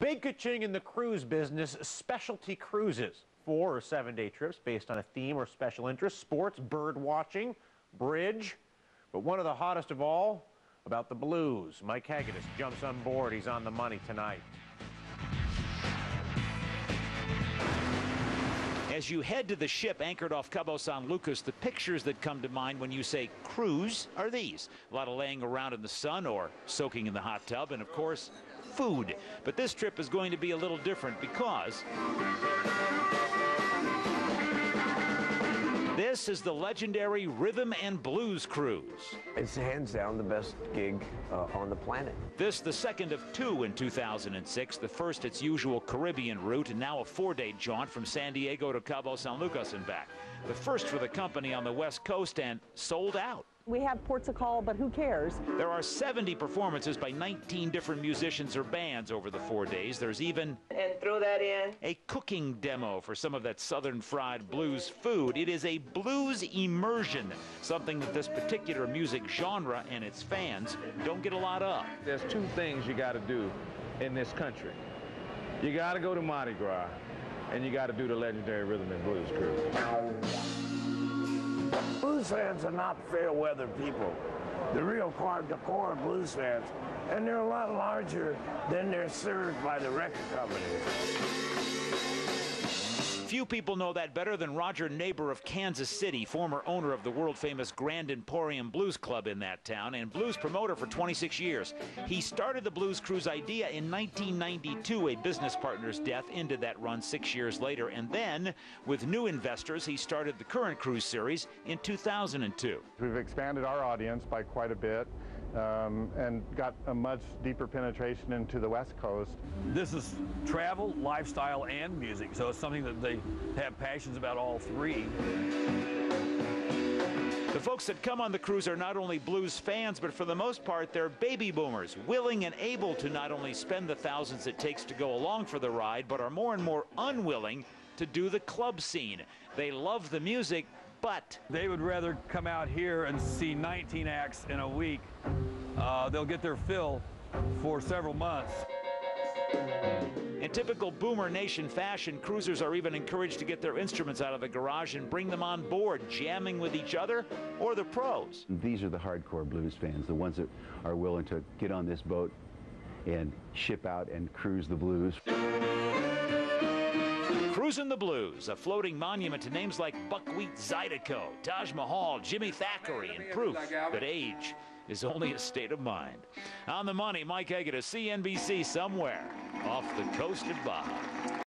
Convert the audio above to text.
Big ka-ching in the cruise business, specialty cruises. 4 or 7-day trips based on a theme or special interest, sports, bird watching, bridge. But one of the hottest of all, about the blues. Mike Hagedis jumps on board. He's on the money tonight. As you head to the ship anchored off Cabo San Lucas, the pictures that come to mind when you say cruise are these. A lot of laying around in the sun or soaking in the hot tub, and of course, food. But this trip is going to be a little different because this is the legendary Rhythm and Blues Cruise. It's hands down the best gig on the planet. This, the second of 2 in 2006. The first, its usual Caribbean route, and now a 4-day jaunt from San Diego to Cabo San Lucas and back. The first for the company on the West Coast and sold out. We have ports of call, but who cares? There are 70 performances by 19 different musicians or bands over the 4 days. There's even and throw that in a cooking demo for some of that southern fried blues food. It is a blues immersion, something that this particular music genre and its fans don't get a lot of. There's 2 things you got to do in this country. You got to go to Mardi Gras, and you got to do the legendary Rhythm and Blues Cruise. Blues fans are not fair-weather people. The real hardcore blues fans, and they're a lot larger than they're served by the record companies. Few people know that better than Roger Neighbor of Kansas City, former owner of the world-famous Grand Emporium Blues Club in that town and blues promoter for 26 years. He started the Blues Cruise idea in 1992. A business partner's death ended that run 6 years later, and then, with new investors, he started the current cruise series in 2002. We've expanded our audience by quite a bit and got a much deeper penetration into the West Coast. This is travel, lifestyle, and music, so it's something that they have passions about all 3. The folks that come on the cruise are not only blues fans, but for the most part, they're baby boomers, willing and able to not only spend the thousands it takes to go along for the ride, but are more and more unwilling to do the club scene. They love the music, but they would rather come out here and see 19 acts in a week. They'll get their fill for several months. In typical Boomer Nation fashion, cruisers are even encouraged to get their instruments out of the garage and bring them on board, jamming with each other or the pros. These are the hardcore blues fans, the ones that are willing to get on this boat and ship out and cruise the blues. Cruising the Blues, a floating monument to names like Buckwheat Zydeco, Taj Mahal, Jimmy Thackeray, and proof that age is only a state of mind. On the money, Mike Hagedis, CNBC, somewhere off the coast of Baja.